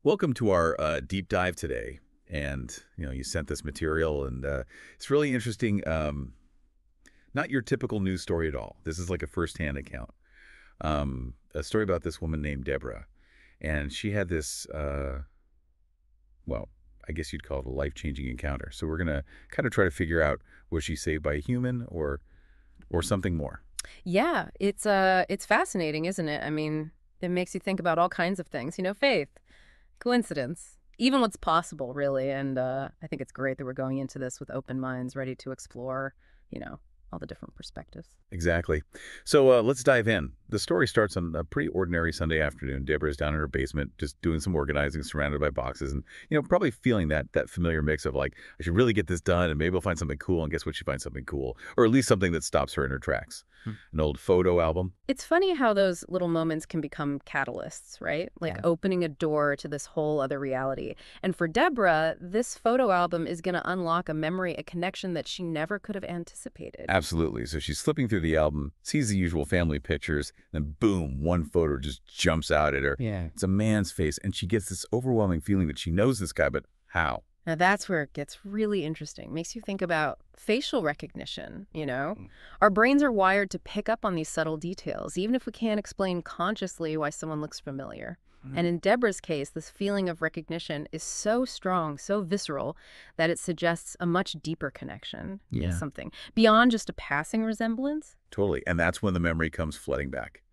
Welcome to our deep dive today. And, you sent this material, and it's really interesting. Not your typical news story at all. This is like a firsthand account. A story about this woman named Débora. And she had this, well, I guess you'd call it a life-changing encounter. So we're going to kind of try to figure out, was she saved by a human or something more? Yeah, it's fascinating, isn't it? I mean, it makes you think about all kinds of things, faith, coincidence, even what's possible, really. And I think it's great that we're going into this with open minds, ready to explore, you know, all the different perspectives. Exactly. So let's dive in. The story starts on a pretty ordinary Sunday afternoon. Deborah's down in her basement, just doing some organizing, surrounded by boxes, and probably feeling that familiar mix of like, I should really get this done, and maybe I'll find something cool. And guess what? She finds something cool, or at least something that stops her in her tracks. An old photo album. It's funny how those little moments can become catalysts, right? Like Yeah. opening a door to this whole other reality. And for Deborah, this photo album is going to unlock a memory, a connection that she never could have anticipated. Absolutely. So she's flipping through the album, sees the usual family pictures, then boom, one photo just jumps out at her. Yeah. It's a man's face, and she gets this overwhelming feeling that she knows this guy, but how? Now that's where it gets really interesting. Makes you think about facial recognition. Our brains are wired to pick up on these subtle details, even if we can't explain consciously why someone looks familiar. And in Deborah's case, this feeling of recognition is so strong, so visceral, that it suggests a much deeper connection to something beyond just a passing resemblance. Totally. And that's when the memory comes flooding back.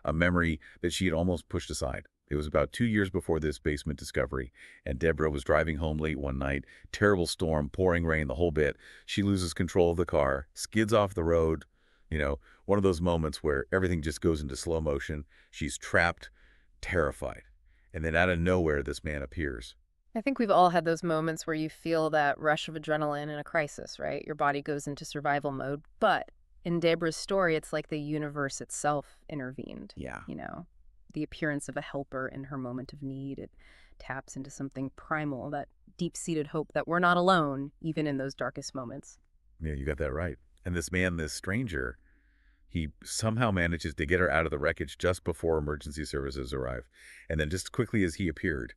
A memory that she had almost pushed aside. It was about 2 years before this basement discovery, and Deborah was driving home late one night. Terrible storm, pouring rain, the whole bit. She loses control of the car, skids off the road. One of those moments where everything just goes into slow motion. She's trapped, terrified. And then out of nowhere, this man appears. I think we've all had those moments where you feel that rush of adrenaline in a crisis, right? Your body goes into survival mode. But in Deborah's story, it's like the universe itself intervened. Yeah. The appearance of a helper in her moment of need. It taps into something primal, that deep-seated hope that we're not alone, even in those darkest moments. Yeah, you got that right. And this man, this stranger, he somehow manages to get her out of the wreckage just before emergency services arrive. And then just as quickly as he appeared,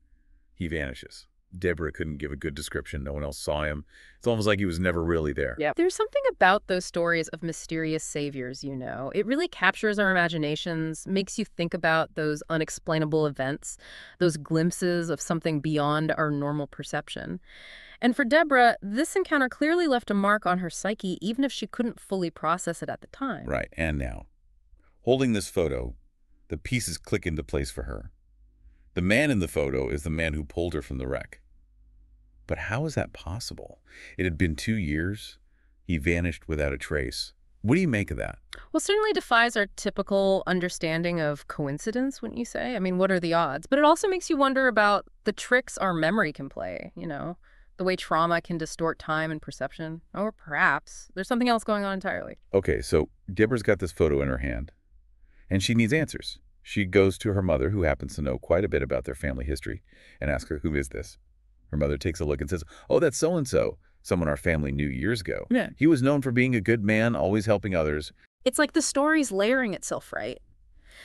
he vanishes. Deborah couldn't give a good description. No one else saw him. It's almost like he was never really there. Yeah. There's something about those stories of mysterious saviors. It really captures our imaginations, makes you think about those unexplainable events, those glimpses of something beyond our normal perception. And for Deborah, this encounter clearly left a mark on her psyche, even if she couldn't fully process it at the time. Right. And now, holding this photo, the pieces click into place for her. The man in the photo is the man who pulled her from the wreck. But how is that possible? It had been 2 years. He vanished without a trace. What do you make of that? Well, certainly defies our typical understanding of coincidence, wouldn't you say? I mean, what are the odds? But it also makes you wonder about the tricks our memory can play, the way trauma can distort time and perception. Or perhaps there's something else going on entirely. Okay, so Deborah's got this photo in her hand, and she needs answers. She goes to her mother, who happens to know quite a bit about their family history, and asks her, who is this? Her mother takes a look and says, oh, that's so-and-so, someone our family knew years ago. Yeah. He was known for being a good man, always helping others. It's like the story's layering itself, right?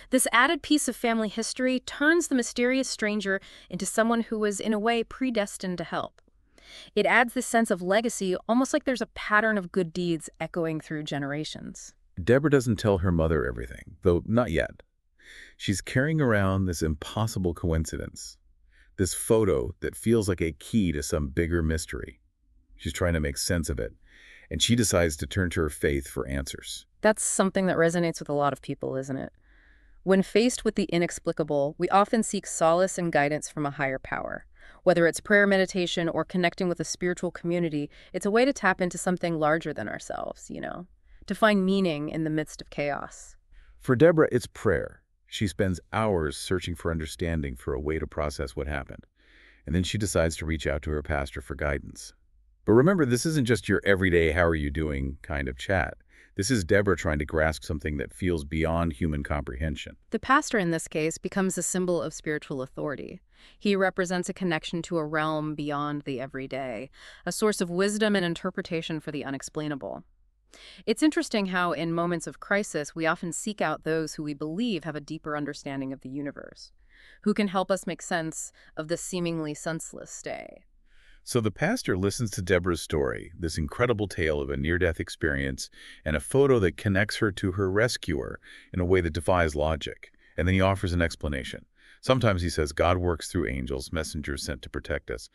This added piece of family history turns the mysterious stranger into someone who was, in a way, predestined to help. It adds this sense of legacy, almost like there's a pattern of good deeds echoing through generations. Deborah doesn't tell her mother everything, though not yet. She's carrying around this impossible coincidence, this photo that feels like a key to some bigger mystery. She's trying to make sense of it, and she decides to turn to her faith for answers. That's something that resonates with a lot of people, isn't it? When faced with the inexplicable, we often seek solace and guidance from a higher power. Whether it's prayer, meditation, or connecting with a spiritual community, it's a way to tap into something larger than ourselves, to find meaning in the midst of chaos. For Deborah, it's prayer. She spends hours searching for understanding, for a way to process what happened. And then she decides to reach out to her pastor for guidance. But remember, this isn't just your everyday, how are you doing kind of chat. This is Deborah trying to grasp something that feels beyond human comprehension. The pastor in this case becomes a symbol of spiritual authority. He represents a connection to a realm beyond the everyday, a source of wisdom and interpretation for the unexplainable. It's interesting how in moments of crisis, we often seek out those who we believe have a deeper understanding of the universe. who can help us make sense of the seemingly senseless day. So the pastor listens to Deborah's story, this incredible tale of a near-death experience, and a photo that connects her to her rescuer in a way that defies logic. And then he offers an explanation. Sometimes he says God works through angels, messengers sent to protect us.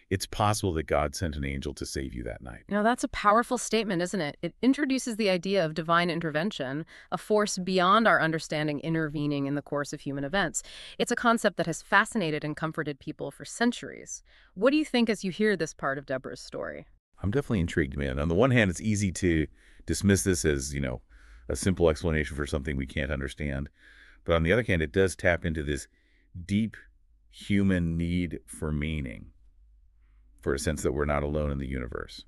It's possible that God sent an angel to save you that night. That's a powerful statement, isn't it? It introduces the idea of divine intervention, a force beyond our understanding intervening in the course of human events. It's a concept that has fascinated and comforted people for centuries. What do you think as you hear this part of Deborah's story? I'm definitely intrigued, man. On the one hand, it's easy to dismiss this as, a simple explanation for something we can't understand. But on the other hand, it does tap into this deep human need for meaning, for a sense that we're not alone in the universe.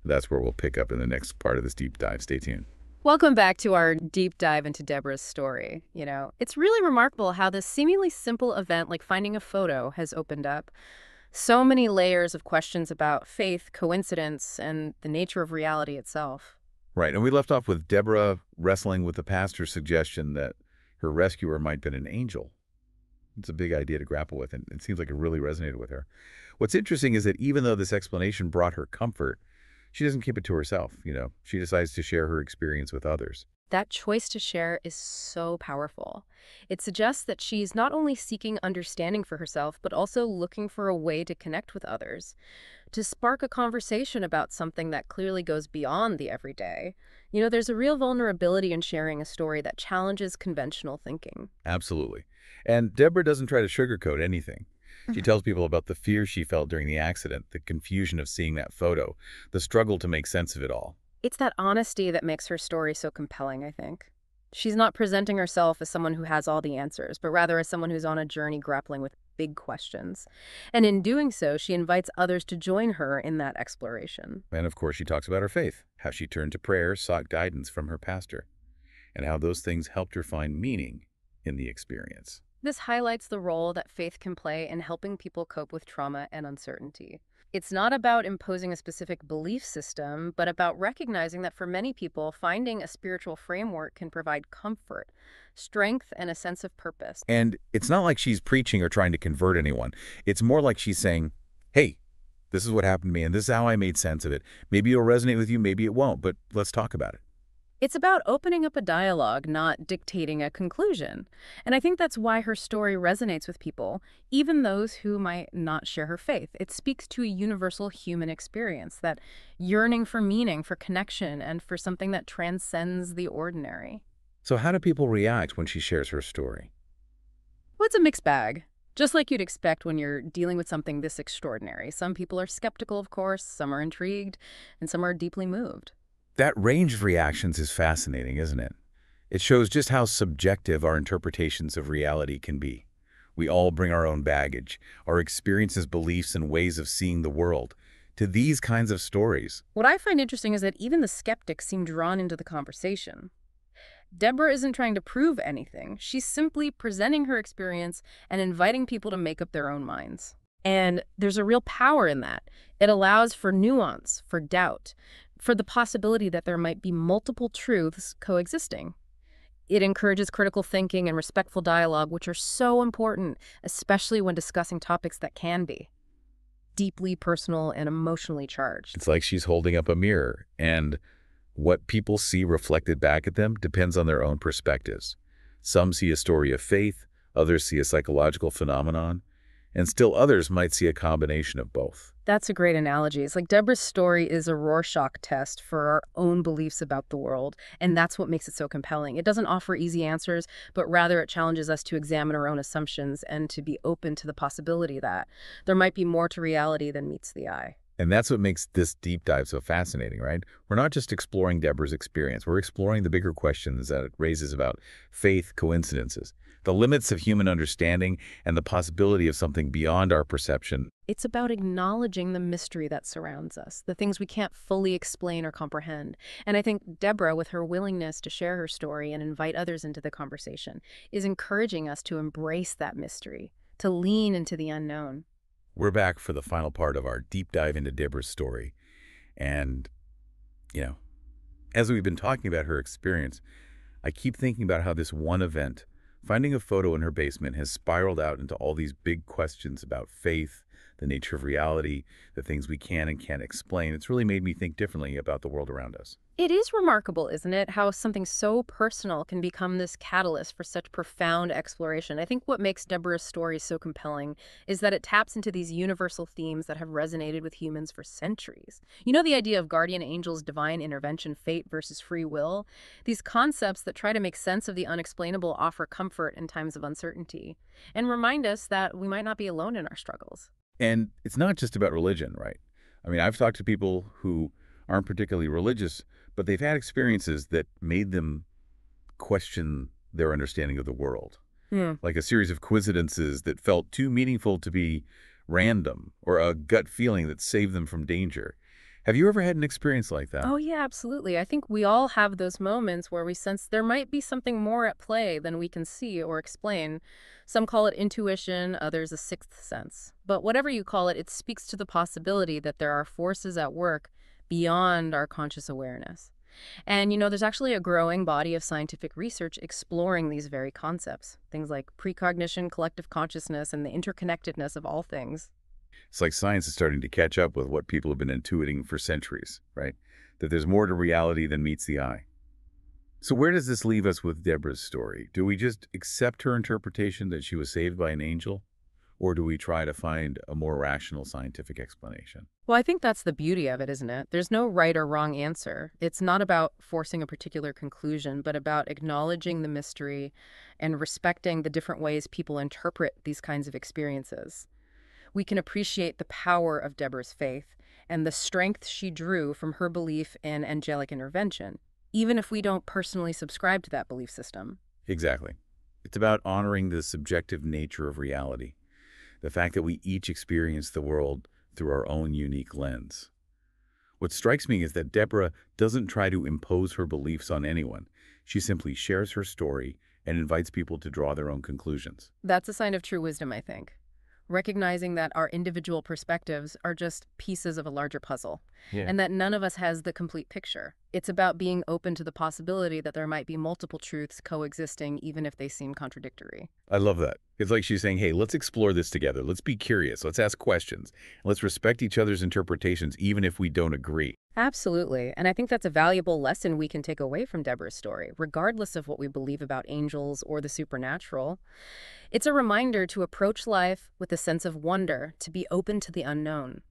That's where we'll pick up in the next part of this deep dive. Stay tuned. Welcome back to our deep dive into Deborah's story. It's really remarkable how this seemingly simple event like finding a photo has opened up so many layers of questions about faith, coincidence, and the nature of reality itself. Right, and we left off with Deborah wrestling with the pastor's suggestion that her rescuer might have been an angel. It's a big idea to grapple with, and it seems like it really resonated with her. What's interesting is that even though this explanation brought her comfort, she doesn't keep it to herself. She decides to share her experience with others. That choice to share is so powerful. It suggests that she's not only seeking understanding for herself, but also looking for a way to connect with others, to spark a conversation about something that clearly goes beyond the everyday. There's a real vulnerability in sharing a story that challenges conventional thinking. Absolutely. And Deborah doesn't try to sugarcoat anything. She tells people about the fear she felt during the accident, the confusion of seeing that photo, the struggle to make sense of it all. It's that honesty that makes her story so compelling, I think. She's not presenting herself as someone who has all the answers, but rather as someone who's on a journey grappling with big questions. And in doing so, she invites others to join her in that exploration. And of course, she talks about her faith, how she turned to prayer, sought guidance from her pastor, and how those things helped her find meaning in the experience. This highlights the role that faith can play in helping people cope with trauma and uncertainty. It's not about imposing a specific belief system, but about recognizing that for many people, finding a spiritual framework can provide comfort, strength, and a sense of purpose. And it's not like she's preaching or trying to convert anyone. It's more like she's saying, hey, this is what happened to me, and this is how I made sense of it. Maybe it'll resonate with you, maybe it won't, but let's talk about it. It's about opening up a dialogue, not dictating a conclusion. And I think that's why her story resonates with people, even those who might not share her faith. It speaks to a universal human experience, that yearning for meaning, for connection, and for something that transcends the ordinary. So how do people react when she shares her story? Well, it's a mixed bag. Just like you'd expect when you're dealing with something this extraordinary. Some people are skeptical, of course, some are intrigued, and some are deeply moved. That range of reactions is fascinating, isn't it? It shows just how subjective our interpretations of reality can be. We all bring our own baggage, our experiences, beliefs, and ways of seeing the world to these kinds of stories. What I find interesting is that even the skeptics seem drawn into the conversation. Deborah isn't trying to prove anything. She's simply presenting her experience and inviting people to make up their own minds. And there's a real power in that. It allows for nuance, for doubt, for the possibility that there might be multiple truths coexisting. It encourages critical thinking and respectful dialogue, which are so important, especially when discussing topics that can be deeply personal and emotionally charged. It's like she's holding up a mirror, and what people see reflected back at them depends on their own perspectives. Some see a story of faith, others see a psychological phenomenon, and still others might see a combination of both. That's a great analogy. It's like Deborah's story is a Rorschach test for our own beliefs about the world, and that's what makes it so compelling. It doesn't offer easy answers, but rather it challenges us to examine our own assumptions and to be open to the possibility that there might be more to reality than meets the eye. And that's what makes this deep dive so fascinating, right? We're not just exploring Deborah's experience. We're exploring the bigger questions that it raises about faith, coincidences, the limits of human understanding, and the possibility of something beyond our perception. It's about acknowledging the mystery that surrounds us, the things we can't fully explain or comprehend. And I think Deborah, with her willingness to share her story and invite others into the conversation, is encouraging us to embrace that mystery, to lean into the unknown. We're back for the final part of our deep dive into Deborah's story. And, as we've been talking about her experience, I keep thinking about how this one event Finding a photo in her basement has spiraled out into all these big questions about faith, the nature of reality, the things we can and can't explain. It's really made me think differently about the world around us. It is remarkable, isn't it, how something so personal can become this catalyst for such profound exploration. I think what makes Deborah's story so compelling is that it taps into these universal themes that have resonated with humans for centuries. You know, the idea of guardian angels, divine intervention, fate versus free will? These concepts that try to make sense of the unexplainable offer comfort in times of uncertainty and remind us that we might not be alone in our struggles. And it's not just about religion, right? I mean, I've talked to people who aren't particularly religious, but they've had experiences that made them question their understanding of the world. Hmm. Like a series of coincidences that felt too meaningful to be random, or a gut feeling that saved them from danger. Have you ever had an experience like that? Oh, yeah, absolutely. I think we all have those moments where we sense there might be something more at play than we can see or explain. Some call it intuition, others a sixth sense. But whatever you call it, it speaks to the possibility that there are forces at work beyond our conscious awareness. And, there's actually a growing body of scientific research exploring these very concepts. Things like precognition, collective consciousness, and the interconnectedness of all things. It's like science is starting to catch up with what people have been intuiting for centuries, right? That there's more to reality than meets the eye. So where does this leave us with Deborah's story? Do we just accept her interpretation that she was saved by an angel? Or do we try to find a more rational scientific explanation? Well, I think that's the beauty of it, isn't it? There's no right or wrong answer. It's not about forcing a particular conclusion, but about acknowledging the mystery and respecting the different ways people interpret these kinds of experiences. We can appreciate the power of Deborah's faith and the strength she drew from her belief in angelic intervention, even if we don't personally subscribe to that belief system. Exactly. It's about honoring the subjective nature of reality, the fact that we each experience the world through our own unique lens. What strikes me is that Deborah doesn't try to impose her beliefs on anyone. She simply shares her story and invites people to draw their own conclusions. That's a sign of true wisdom, I think. Recognizing that our individual perspectives are just pieces of a larger puzzle, Yeah. and that none of us has the complete picture. It's about being open to the possibility that there might be multiple truths coexisting, even if they seem contradictory. I love that. It's like she's saying, hey, let's explore this together. Let's be curious. Let's ask questions. Let's respect each other's interpretations, even if we don't agree. Absolutely. And I think that's a valuable lesson we can take away from Deborah's story, regardless of what we believe about angels or the supernatural. It's a reminder to approach life with a sense of wonder, to be open to the unknown,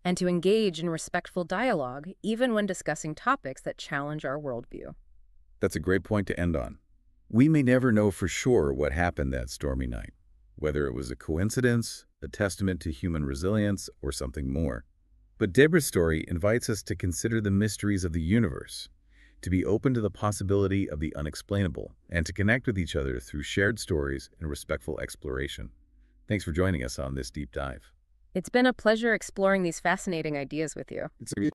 and to engage in respectful dialogue, even when discussing topics that challenge our worldview. That's a great point to end on. We may never know for sure what happened that stormy night, whether it was a coincidence, a testament to human resilience, or something more. But Deborah's story invites us to consider the mysteries of the universe, to be open to the possibility of the unexplainable, and to connect with each other through shared stories and respectful exploration. Thanks for joining us on this deep dive. It's been a pleasure exploring these fascinating ideas with you. It's a